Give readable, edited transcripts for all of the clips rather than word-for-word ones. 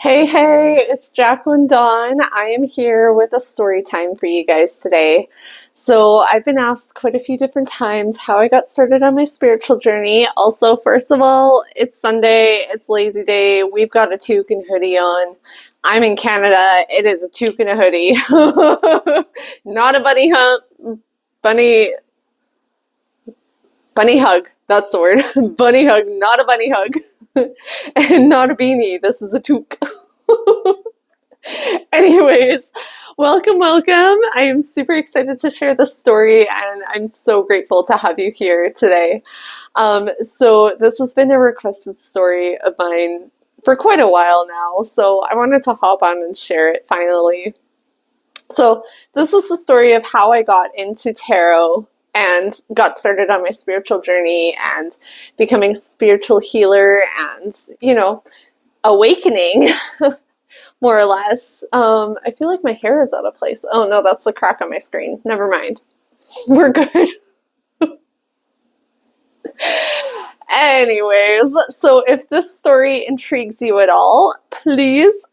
Hey, it's Jacqueline Dawn. I am here with a story time for you guys today. So, I've been asked quite a few different times how I got started on my spiritual journey. Also, first of all, it's Sunday, it's lazy day. We've got a toque and hoodie on. I'm in Canada. It is a toque and a hoodie. Not a bunny hump, bunny, bunny hug. That's the word. Bunny hug, not a bunny hug. And not a beanie. This is a toque. Anyways, welcome. I am super excited to share this story, and I'm so grateful to have you here today. So this has been a requested story of mine for quite a while now, so I wanted to hop on and share it finally. So this is the story of how I got into tarot and got started on my spiritual journey and becoming a spiritual healer and, awakening. More or less. I feel like my hair is out of place. Oh no, that's the crack on my screen. Never mind. We're good. Anyways, so if this story intrigues you at all, please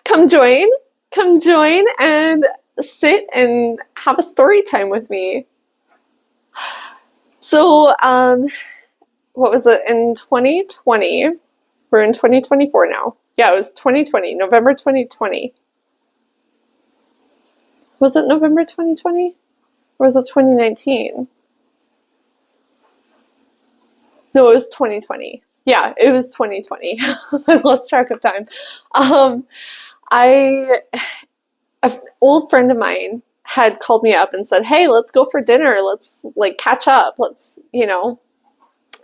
come join. Come join and sit and have a story time with me. So, what was it? In 2020, we're in 2024 now. Yeah, it was 2020, November 2020. Was it November 2020? Or was it 2019? No, it was 2020. Yeah, it was 2020. I lost track of time. Um, I, an old friend of mine had called me up and said, "Hey, let's go for dinner. Let's like catch up. Let's,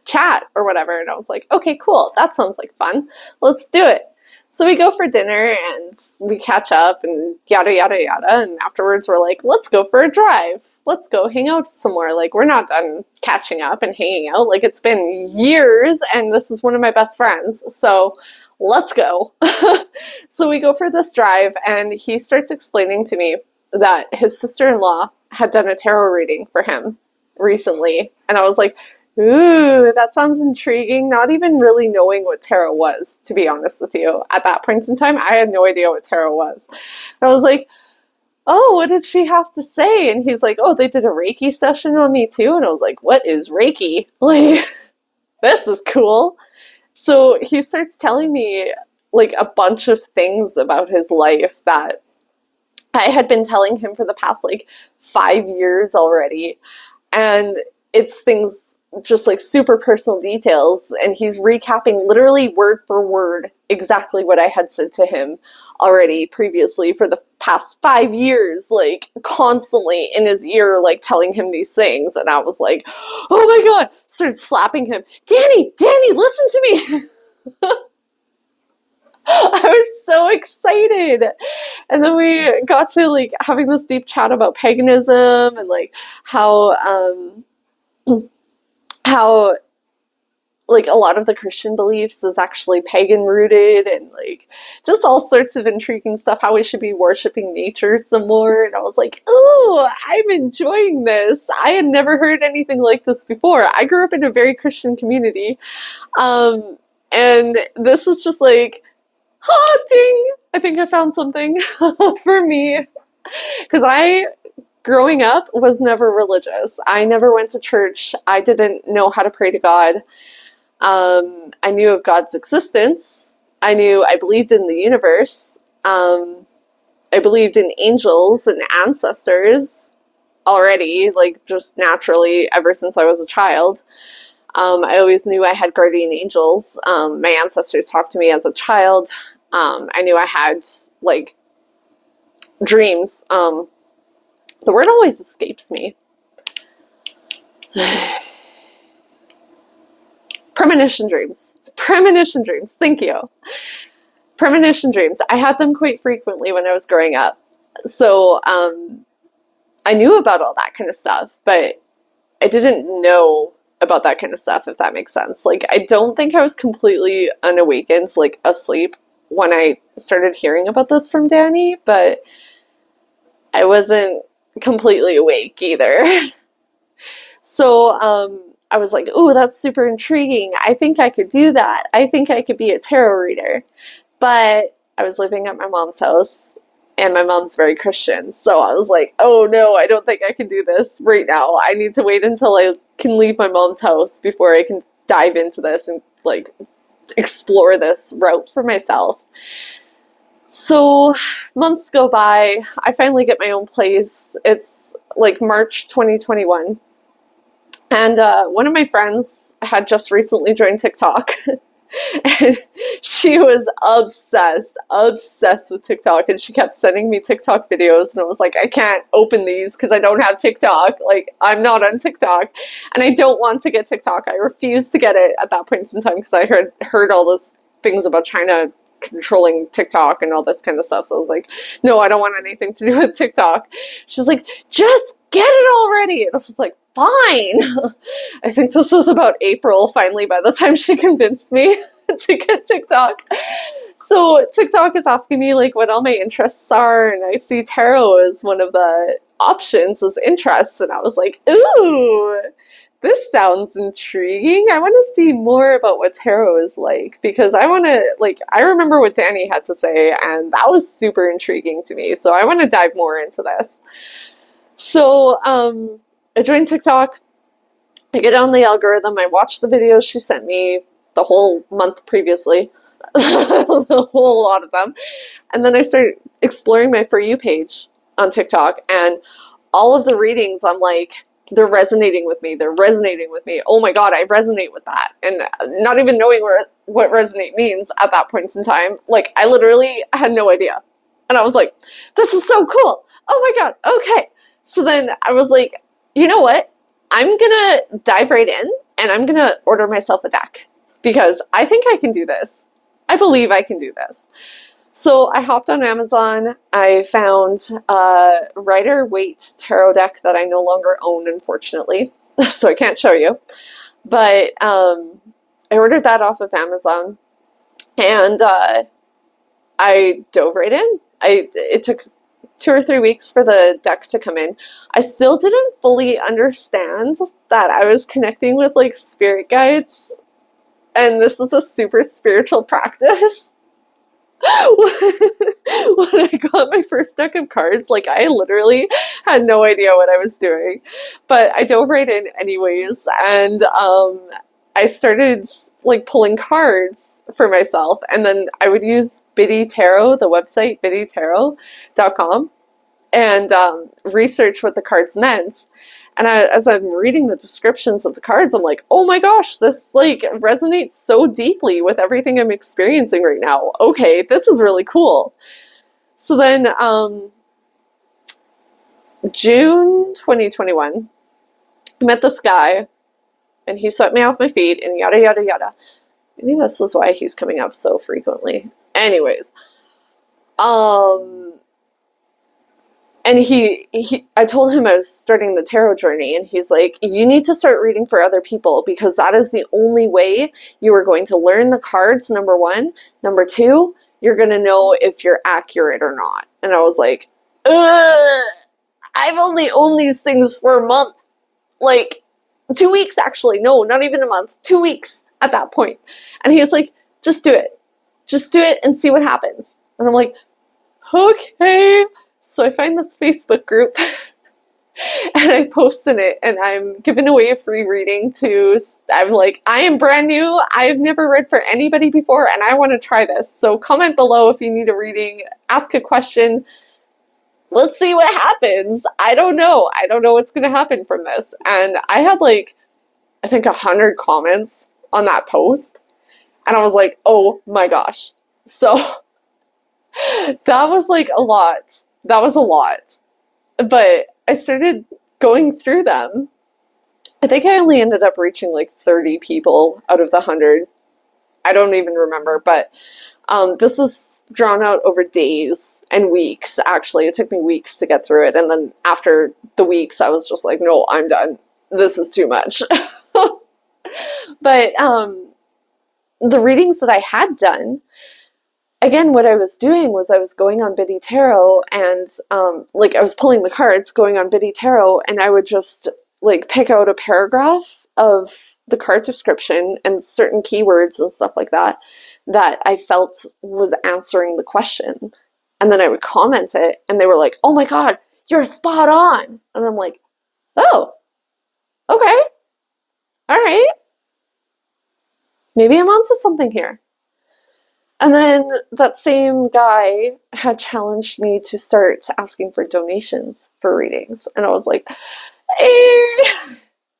chat or whatever." And I was like, "Okay, cool. That sounds like fun. Let's do it." So we go for dinner and we catch up and yada, yada, yada. And afterwards we're like, let's go for a drive. Let's go hang out somewhere. Like, we're not done catching up and hanging out. Like, it's been years and this is one of my best friends. So let's go. So we go for this drive and he starts explaining to me that his sister-in-law had done a tarot reading for him recently. And I was like, ooh, that sounds intriguing. Not even really knowing what tarot was, to be honest with you. At that point in time, I had no idea what tarot was. And I was like, oh, what did she have to say? And he's like, oh, they did a Reiki session on me too. And I was like, what is Reiki? Like, this is cool. So he starts telling me like a bunch of things about his life that I had been telling him for the past like 5 years already. And it's things just like super personal details, and he's recapping literally word for word exactly what I had said to him already previously for the past 5 years, like constantly in his ear, like telling him these things. And I was like, oh my god, started slapping him. Danny, listen to me. I was so excited. And then we got to like having this deep chat about paganism and like how like a lot of the Christian beliefs is actually pagan rooted, and like just all sorts of intriguing stuff, how we should be worshiping nature some more. And I was like, oh, I'm enjoying this. I had never heard anything like this before. I grew up in a very Christian community. And this is just like, oh, ding, I think I found something for me. Because growing up, was never religious. I never went to church. I didn't know how to pray to God. I knew of God's existence. I believed in the universe. I believed in angels and ancestors already, like just naturally ever since I was a child. I always knew I had guardian angels. My ancestors talked to me as a child. I knew I had like dreams. The word always escapes me. Premonition dreams. Premonition dreams. Thank you. Premonition dreams. I had them quite frequently when I was growing up. So I knew about all that kind of stuff, but I didn't know about that kind of stuff, if that makes sense. Like, I don't think I was completely unawakened, like asleep, when I started hearing about this from Danny, but I wasn't completely awake either. So I was like, oh, that's super intriguing. I think I could do that. I think I could be a tarot reader. But I was living at my mom's house, and my mom's very Christian. So I was like, oh no, I don't think I can do this right now. I need to wait until I can leave my mom's house before I can dive into this and like explore this route for myself. So months go by. I finally get my own place. It's like March 2021. And one of my friends had just recently joined TikTok. And she was obsessed with TikTok. And she kept sending me TikTok videos. And I was like, I can't open these because I don't have TikTok. Like, I'm not on TikTok. And I don't want to get TikTok. I refused to get it at that point in time because I heard all those things about China controlling TikTok and all this kind of stuff. So I was like, no, I don't want anything to do with TikTok. She's like, just get it already. And I was like, fine. I think this was about April finally by the time she convinced me to get TikTok. So TikTok is asking me like what all my interests are, and I see tarot as one of the options as interests, and I was like, ooh, this sounds intriguing. I want to see more about what tarot is like, because I want to, like, I remember what Danny had to say, and that was super intriguing to me. So I want to dive more into this. So, I joined TikTok. I get on the algorithm. I watch the videos she sent me the whole month previously, a whole lot of them. And then I started exploring my For You page on TikTok, and all of the readings, I'm like, they're resonating with me. They're resonating with me. Oh my God, I resonate with that. And not even knowing what resonate means at that point in time, like, I literally had no idea. And I was like, this is so cool. Oh my God, okay. So then I was like, you know what? I'm gonna dive right in, and I'm gonna order myself a deck because I think I can do this. I believe I can do this. So I hopped on Amazon. I found a Rider-Waite tarot deck that I no longer own, unfortunately, so I can't show you. But I ordered that off of Amazon, and I dove right in. It took 2 or 3 weeks for the deck to come in. I still didn't fully understand that I was connecting with like spirit guides, and this is a super spiritual practice. When I got my first deck of cards, like, I literally had no idea what I was doing, but I dove right in anyways, and I started like pulling cards for myself, and then I would use Biddy Tarot, the website biddytarot.com, and research what the cards meant. And as I'm reading the descriptions of the cards, I'm like, oh my gosh, this like resonates so deeply with everything I'm experiencing right now. Okay, this is really cool. So then June 2021, I met this guy, and he swept me off my feet and yada, yada, yada. Maybe this is why he's coming up so frequently. Anyways, and I told him I was starting the tarot journey, and he's like, you need to start reading for other people, because that is the only way you are going to learn the cards, number one. Number two, you're going to know if you're accurate or not. And I was like, ugh, I've only owned these things for a month. Like, 2 weeks, actually. No, not even a month. 2 weeks at that point. And he was like, just do it. Just do it and see what happens. And I'm like, okay. So I find this Facebook group, and I post in it, and I'm giving away a free reading I'm like, I am brand new. I've never read for anybody before, and I want to try this. So comment below if you need a reading, ask a question. Let's see what happens. I don't know. I don't know what's going to happen from this. And I had like, I think 100 comments on that post. And I was like, oh my gosh. So that was like a lot. That was a lot. But I started going through them. I think I only ended up reaching like 30 people out of the 100. I don't even remember. But this is drawn out over days and weeks, actually. It took me weeks to get through it. And then after the weeks, I was just like, no, I'm done. This is too much. But the readings that I had done, again, what I was doing was I was going on Biddy Tarot, and like I was pulling the cards, going on Biddy Tarot, and I would just like pick out a paragraph of the card description and certain keywords and stuff like that that I felt was answering the question. And then I would comment it, and they were like, "Oh my God, you're spot on." And I'm like, "Oh, okay, all right. Maybe I'm onto something here." And then that same guy had challenged me to start asking for donations for readings. And I was like, "Hey,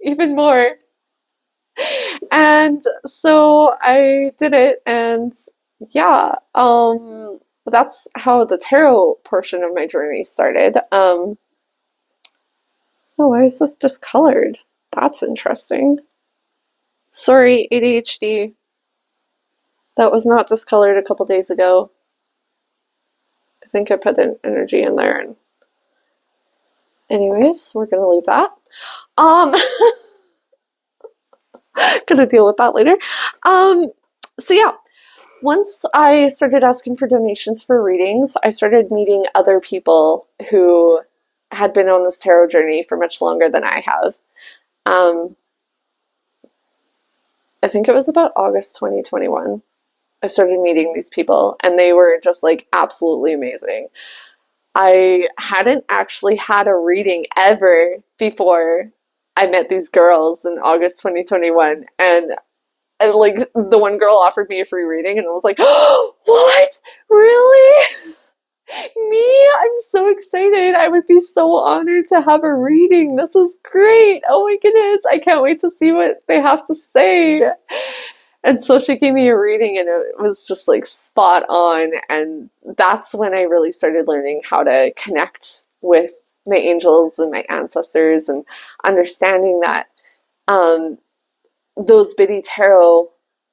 even more." And so I did it, and yeah, that's how the tarot portion of my journey started. Oh, why is this discolored? That's interesting. Sorry, ADHD. That was not discolored a couple days ago. I think I put an energy in there, and anyways, we're gonna leave that. Um, gonna deal with that later. So yeah, once I started asking for donations for readings, I started meeting other people who had been on this tarot journey for much longer than I have. I think it was about August 2021. I started meeting these people, and they were just like absolutely amazing. I hadn't actually had a reading ever before I met these girls in August 2021, and like the one girl offered me a free reading, and I was like, "Oh, what? Really? Me? I'm so excited. I would be so honored to have a reading. This is great. Oh my goodness. I can't wait to see what they have to say." And so she gave me a reading, and it was just like spot on. And that's when I really started learning how to connect with my angels and my ancestors, and understanding that um, those Biddy Tarot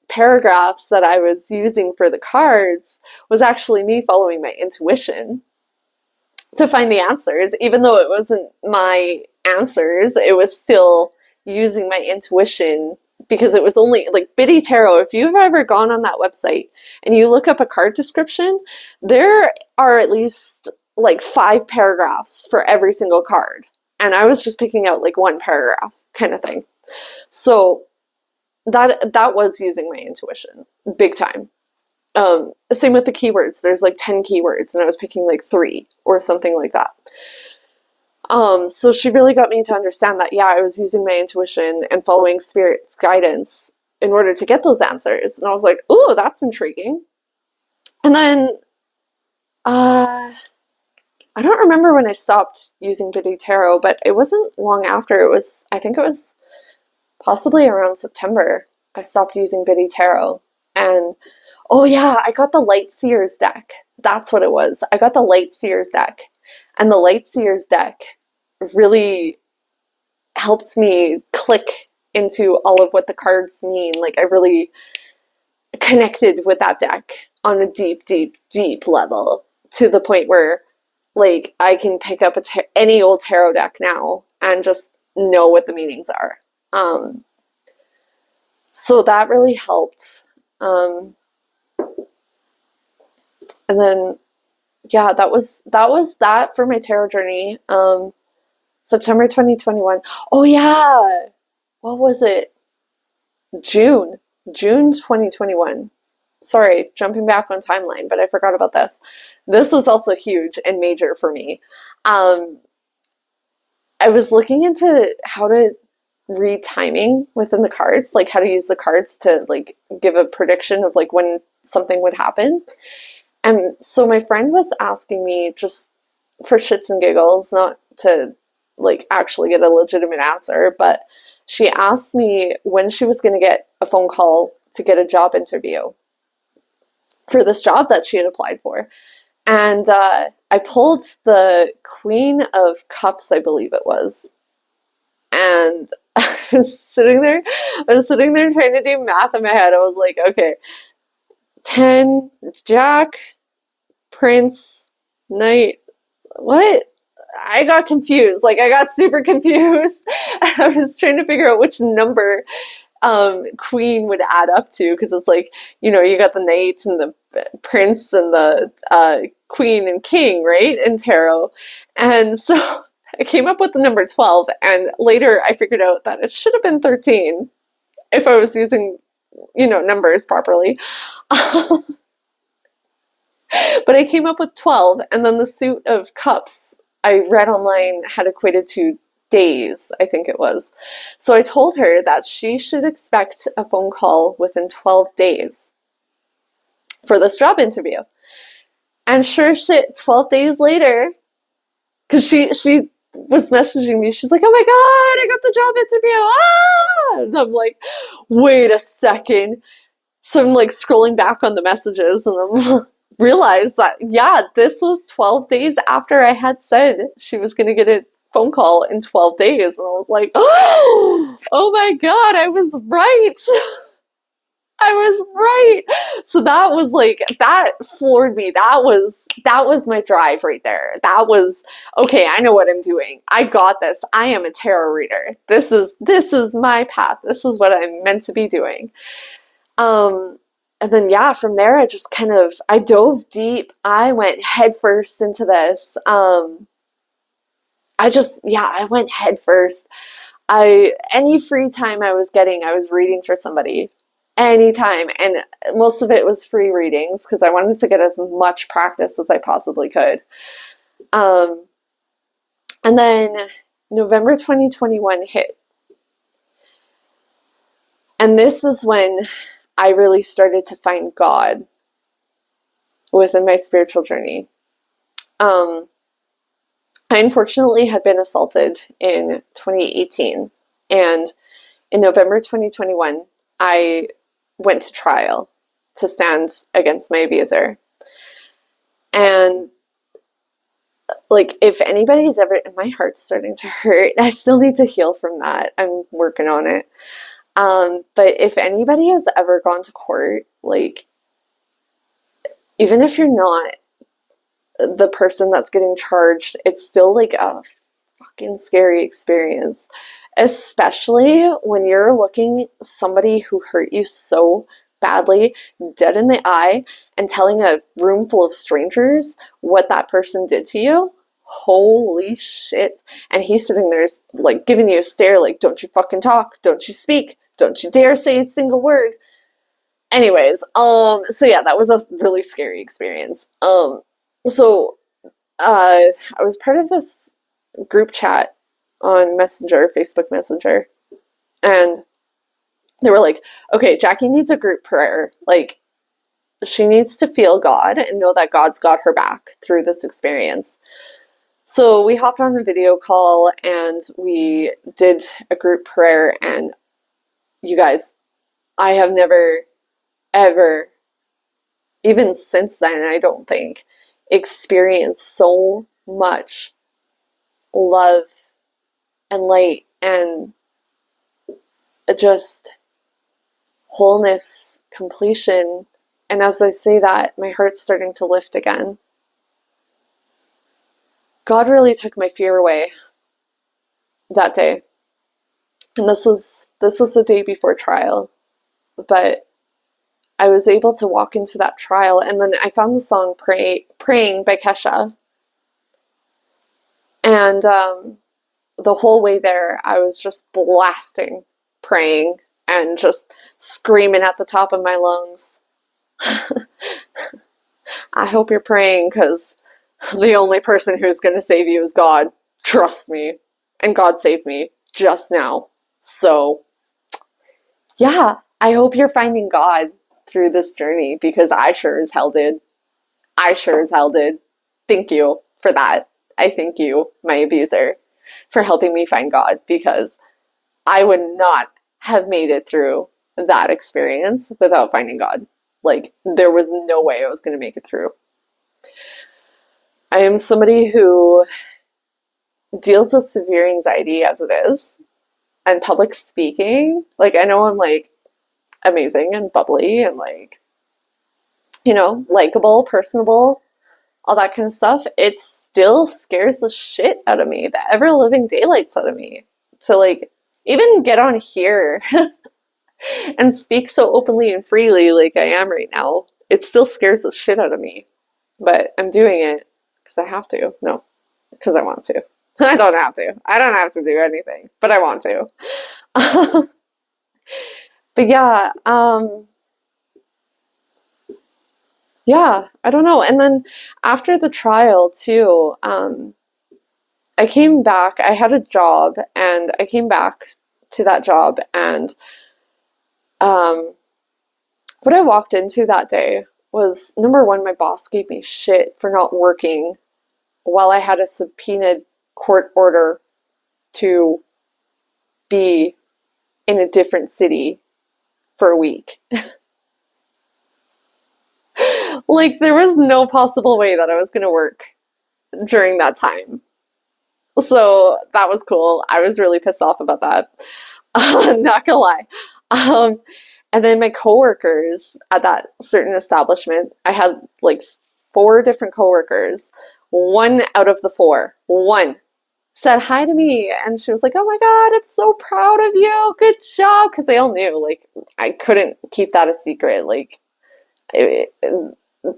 paragraphs that I was using for the cards was actually me following my intuition to find the answers. Even though it wasn't my answers, it was still using my intuition, because it was only like Biddy Tarot. If you've ever gone on that website and you look up a card description, there are at least like 5 paragraphs for every single card. And I was just picking out like one paragraph kind of thing. So that was using my intuition big time. Same with the keywords. There's like 10 keywords, and I was picking like 3 or something like that. So she really got me to understand that, yeah, I was using my intuition and following spirit's guidance in order to get those answers. And I was like, "Ooh, that's intriguing." And then, I don't remember when I stopped using Biddy Tarot, but it wasn't long after. I think it was possibly around September, I stopped using Biddy Tarot. And oh yeah, I got the Light Seers deck. That's what it was. I got the Light Seers deck. And the Light Seers deck really helped me click into all of what the cards mean. Like, I really connected with that deck on a deep, deep, deep level, to the point where like I can pick up any old tarot deck now and just know what the meanings are. So that really helped. And then, yeah, that was that for my tarot journey. September 2021. Oh yeah, what was it? June 2021. Sorry, jumping back on timeline, but I forgot about this. This was also huge and major for me. I was looking into how to read timing within the cards, like how to use the cards to like give a prediction of like when something would happen. And so my friend was asking me, just for shits and giggles, not to like actually get a legitimate answer, but she asked me when she was going to get a phone call to get a job interview for this job that she had applied for. And I pulled the Queen of Cups, I believe it was. And I was sitting there trying to do math in my head. I was like, okay, 10, Jack, Prince, Knight, what? I got confused. Like, I got super confused. I was trying to figure out which number Queen would add up to, because it's like, you know, you got the Knight and the Prince and the Queen and King, right, in tarot. And so I I came up with the number 12, and later I figured out that it should have been 13 if I was using, numbers properly. But I came up with 12, and then the suit of cups I read online had equated to days, I think it was. So I told her that she should expect a phone call within 12 days for this job interview. And sure shit, 12 days later, because she was messaging me, she's like, oh my God, I got the job interview. Ah! And I'm like, wait a second. So I'm like scrolling back on the messages, and I'm realized that, yeah, this was 12 days after I had said she was going to get a phone call in 12 days. And I was like, oh my God, I was right. I was right. So that was like, that floored me. That was my drive right there. That was, okay, I know what I'm doing. I got this. I am a tarot reader. This is my path. This is what I'm meant to be doing. And then, yeah, from there, I dove deep. I went headfirst into this. I went headfirst. Any free time I was getting, I was reading for somebody. Anytime. And most of it was free readings because I wanted to get as much practice as I possibly could. And then November 2021 hit. And this is when I really started to find God within my spiritual journey. I unfortunately had been assaulted in 2018, and in November 2021, I went to trial to stand against my abuser. And like, if anybody's ever, my heart's starting to hurt. I still need to heal from that. I'm working on it. But if anybody has ever gone to court, like, even if you're not the person that's getting charged, it's still like a fucking scary experience, especially when you're looking somebody who hurt you so badly dead in the eye and telling a room full of strangers what that person did to you. Holy shit. And he's sitting there like giving you a stare like, don't you fucking talk, don't you speak, don't you dare say a single word. Anyways, so yeah, that was a really scary experience. So I was part of this group chat on Messenger, Facebook Messenger, and they were like, okay, Jackie needs a group prayer. Like, she needs to feel God and know that God's got her back through this experience. So we hopped on a video call and we did a group prayer, and you guys, I have never, ever, even since then, I don't think, experienced so much love and light and just wholeness, completion. And as I say that, my heart's starting to lift again. God really took my fear away that day. And this was the day before trial. But I was able to walk into that trial, and then I found the song Praying by Kesha. And the whole way there, I was just blasting, praying, and just screaming at the top of my lungs. I hope you're praying, because the only person who's going to save you is God. Trust me. And God saved me just now. So, yeah, I hope you're finding God through this journey, because I sure as hell did. I sure as hell did. Thank you for that. I thank you, my abuser, for helping me find God, because I would not have made it through that experience without finding God. Like, there was no way I was going to make it through. I am somebody who deals with severe anxiety as it is, and public speaking. Like, I know I'm like amazing and bubbly and like, likable, personable, all that kind of stuff. It still scares the shit out of me, the ever living daylights out of me, to like even get on here and speak so openly and freely like I am right now. It still scares the shit out of me, but I'm doing it because I have to. No, because I want to. I don't have to. I don't have to do anything, but I want to. But yeah, yeah, I don't know. And then after the trial too, I came back. I had a job, and I came back to that job, and um, what I walked into that day was number one, my boss gave me shit for not working while I had a subpoenaed court order to be in a different city for a week. Like, there was no possible way that I was going to work during that time. So that was cool. I was really pissed off about that. Not gonna lie. Um, and then my coworkers at that certain establishment, I had like four different coworkers. One out of the four, one said hi to me, and she was like, "Oh my God, I'm so proud of you. Good job." Because they all knew, like, I couldn't keep that a secret. Like, it,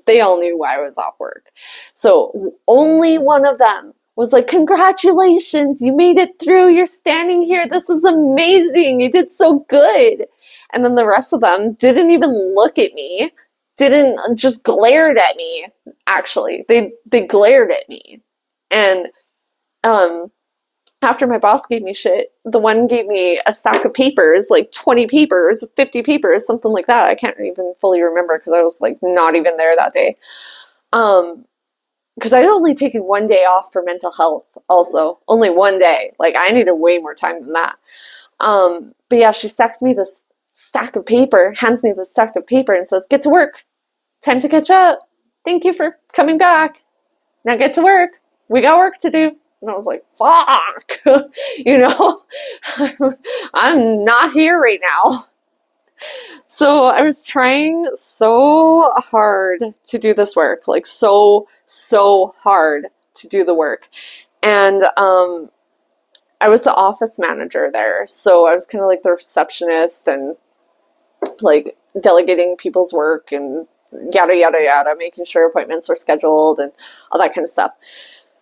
they all knew why I was off work. So only one of them was like, "Congratulations, you made it through. You're standing here. This is amazing. You did so good." And then the rest of them didn't even look at me, didn't just glared at me. Actually, they glared at me. And um after my boss gave me shit, the one gave me a stack of papers, like 20 papers, 50 papers, something like that. I can't even fully remember because I was like not even there that day. Um, because I had only taken one day off for mental health, also. Only one day. Like, I needed way more time than that. But yeah, she stacks me this stack of paper, hands me this stack of paper, and says, "Get to work. Time to catch up. Thank you for coming back. Now get to work. We got work to do." And I was like, fuck, you know, I'm not here right now. So I was trying so hard to do this work, like so hard to do the work. And I was the office manager there. So I was kind of like the receptionist and like delegating people's work and yada, yada, yada, making sure appointments were scheduled and all that kind of stuff.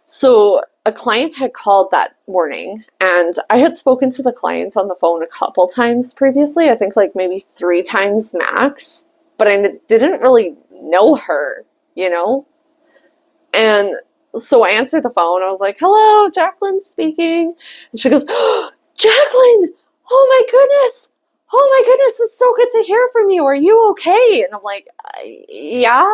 So a client had called that morning, and I had spoken to the client on the phone a couple times previously. I think like maybe 3 times max, but I didn't really know her, you know? And so I answered the phone. I was like, "Hello, Jacqueline speaking." And she goes, "Oh, Jacqueline! Oh my goodness! Oh my goodness, it's so good to hear from you. Are you okay?" And I'm like, "Yeah,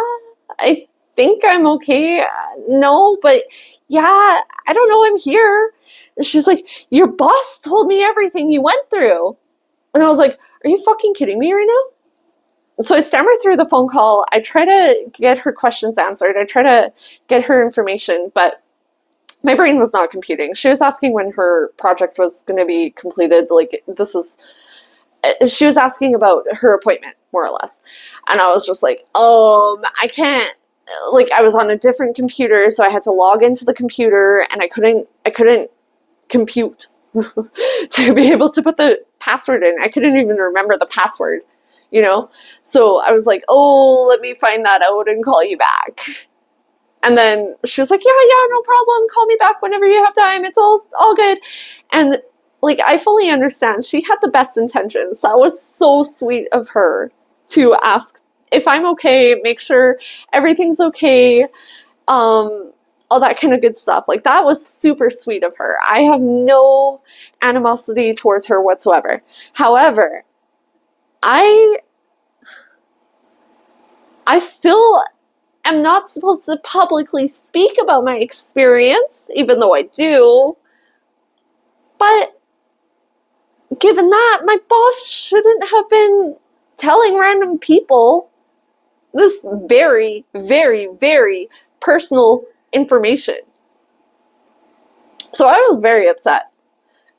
I think I'm okay. No, but yeah, I don't know, I'm here." And she's like, "Your boss told me everything you went through." And I was like, "Are you fucking kidding me right now?" So I stammered through the phone call. I try to get her questions answered. I try to get her information, but my brain was not computing. She was asking when her project was going to be completed. Like, she was asking about her appointment, more or less. And I was just like, I can't, like, I was on a different computer, so I had to log into the computer, and I couldn't compute to be able to put the password in. I couldn't even remember the password, you know? So I was like, let me find that out and call you back. And then she was like, yeah, no problem. Call me back whenever you have time. It's all good. And like, I fully understand. She had the best intentions. That was so sweet of her to ask if I'm okay, make sure everything's okay, all that kind of good stuff. Like, that was super sweet of her. I have no animosity towards her whatsoever. However, I still am not supposed to publicly speak about my experience, even though I do. But given that, my boss shouldn't have been telling random people this very, very, very personal information. So I was very upset.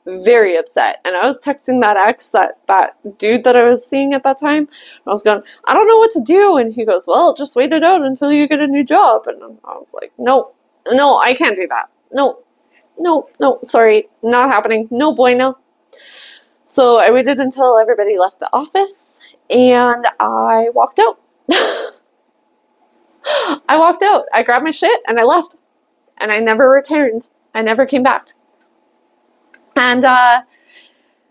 Very upset. And I was texting that ex, that dude that I was seeing at that time. I was going, "I don't know what to do." And he goes, "Well, just wait it out until you get a new job." And I was like, no, I can't do that. No, sorry, not happening. No bueno. So I waited until everybody left the office, and I walked out. I walked out. I grabbed my shit and I left. And I never returned. I never came back. And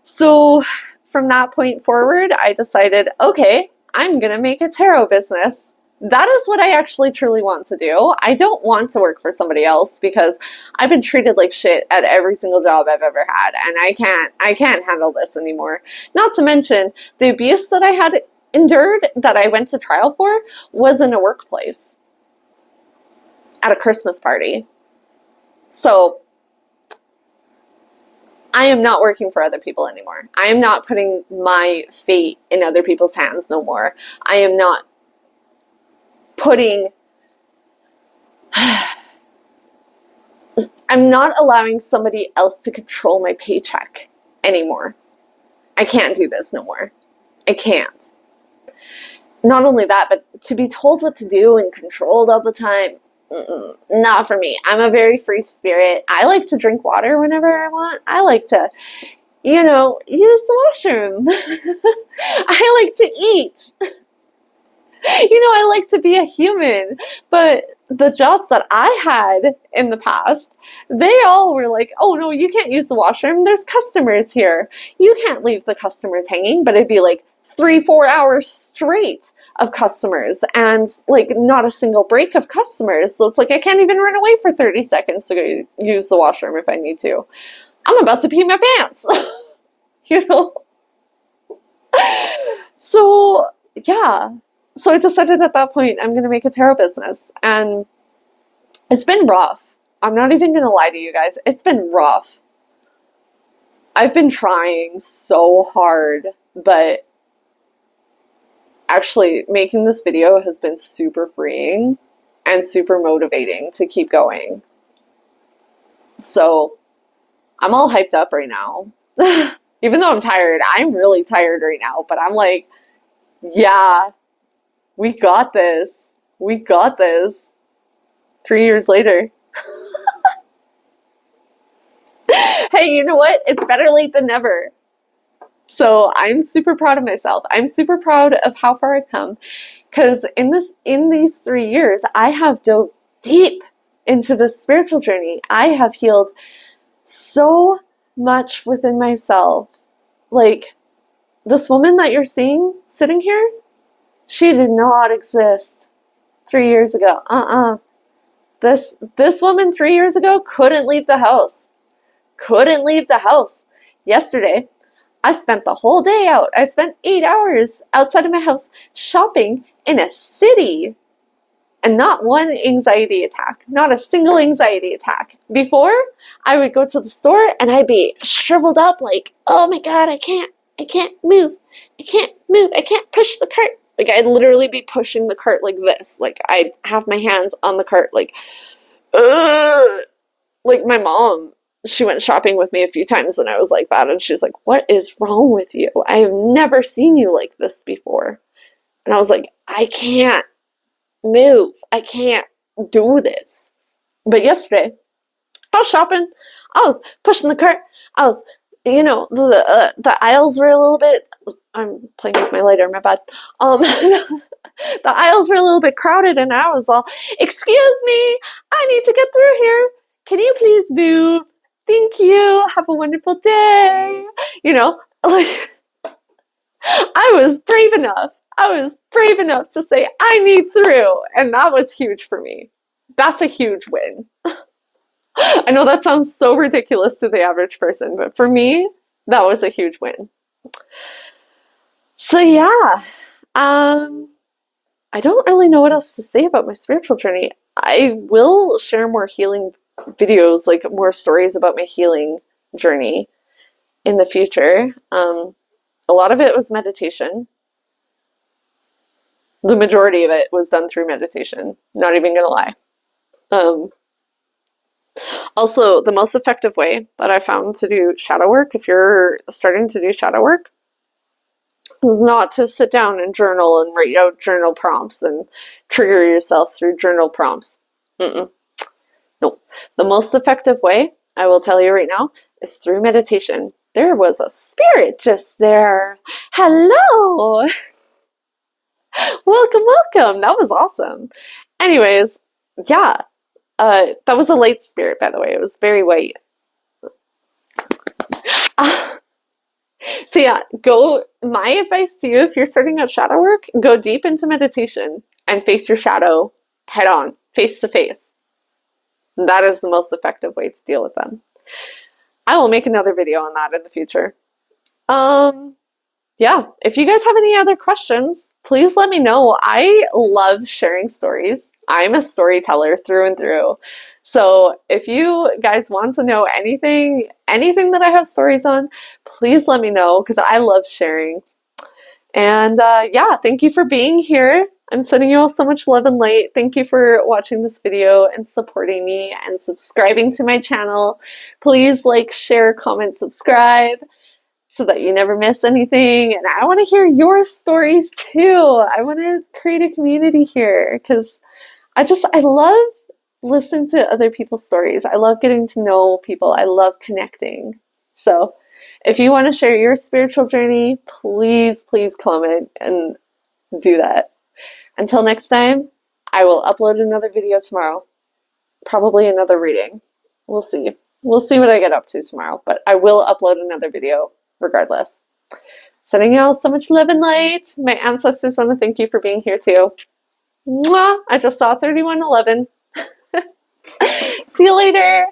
so from that point forward, I decided, okay, I'm going to make a tarot business. That is what I actually truly want to do. I don't want to work for somebody else because I've been treated like shit at every single job I've ever had, and I can't handle this anymore. Not to mention the abuse that I had endured that I went to trial for was in a workplace at a Christmas party. So I am not working for other people anymore. I am not putting my fate in other people's hands no more. I am not putting, I'm not allowing somebody else to control my paycheck anymore. I can't do this no more. I can't. Not only that, but to be told what to do and controlled all the time, not for me. I'm a very free spirit. I like to drink water whenever I want. I like to, use the washroom. I like to eat. I like to be a human. But the jobs that I had in the past, they all were like, oh no, you can't use the washroom. There's customers here. You can't leave the customers hanging. But it'd be like 3-4 hours straight of customers and like not a single break of customers. So it's like I can't even run away for 30 seconds to go use the washroom if I need to. I'm about to pee my pants. So yeah. So I decided at that point I'm going to make a tarot business, and it's been rough. I'm not even going to lie to you guys. It's been rough. I've been trying so hard, but actually making this video has been super freeing and super motivating to keep going. So I'm all hyped up right now. Even though I'm tired, I'm really tired right now, but I'm like, yeah, we got this. We got this. 3 years later. Hey, you know what? It's better late than never. So I'm super proud of myself. I'm super proud of how far I've come. Because in these 3 years, I have dove deep into the spiritual journey. I have healed so much within myself. Like, this woman that you're seeing sitting here, she did not exist 3 years ago. This woman 3 years ago couldn't leave the house. Couldn't leave the house. Yesterday, I spent the whole day out. I spent 8 hours outside of my house shopping in a city. And not one anxiety attack. Not a single anxiety attack. Before, I would go to the store and I'd be shriveled up like, oh my God, I can't move. I can't move. I can't push the cart. Like, I'd literally be pushing the cart like this. Like, I'd have my hands on the cart like, ugh. Like, my mom, she went shopping with me a few times when I was like that, and she's like, what is wrong with you? I have never seen you like this before. And I was like, I can't move. I can't do this. But yesterday, I was shopping. I was pushing the cart. I was, the aisles were a little bit, I'm playing with my lighter, my bad. The aisles were a little bit crowded, and I was all, excuse me, I need to get through here. Can you please move? Thank you. Have a wonderful day. Like, I was brave enough. To say, I need through. And that was huge for me. That's a huge win. I know that sounds so ridiculous to the average person, but for me, that was a huge win. So yeah, I don't really know what else to say about my spiritual journey. I will share more healing videos, like more stories about my healing journey in the future. A lot of it was meditation. The majority of it was done through meditation. Not even gonna lie. Also, the most effective way that I found to do shadow work, if you're starting to do shadow work, is not to sit down and journal and write out journal prompts and trigger yourself through journal prompts. No. The most effective way, I will tell you right now, is through meditation. There was a spirit just there. Hello! Welcome. That was awesome. Anyways, yeah. That was a light spirit, by the way. It was very white. So yeah, my advice to you, if you're starting out shadow work, go deep into meditation and face your shadow head on, face to face. That is the most effective way to deal with them. I will make another video on that in the future. Yeah, if you guys have any other questions, please let me know. I love sharing stories. I'm a storyteller through and through. So if you guys want to know anything that I have stories on, please let me know because I love sharing. And yeah, thank you for being here. I'm sending you all so much love and light. Thank you for watching this video and supporting me and subscribing to my channel. Please like, share, comment, subscribe so that you never miss anything. And I want to hear your stories too. I want to create a community here because I love listening to other people's stories. I love getting to know people. I love connecting. So if you want to share your spiritual journey, please comment and do that. Until next time, I will upload another video tomorrow. Probably another reading. We'll see. We'll see what I get up to tomorrow, but I will upload another video regardless. Sending you all so much love and light. My ancestors want to thank you for being here too. Mwah! I just saw 3111. See you later.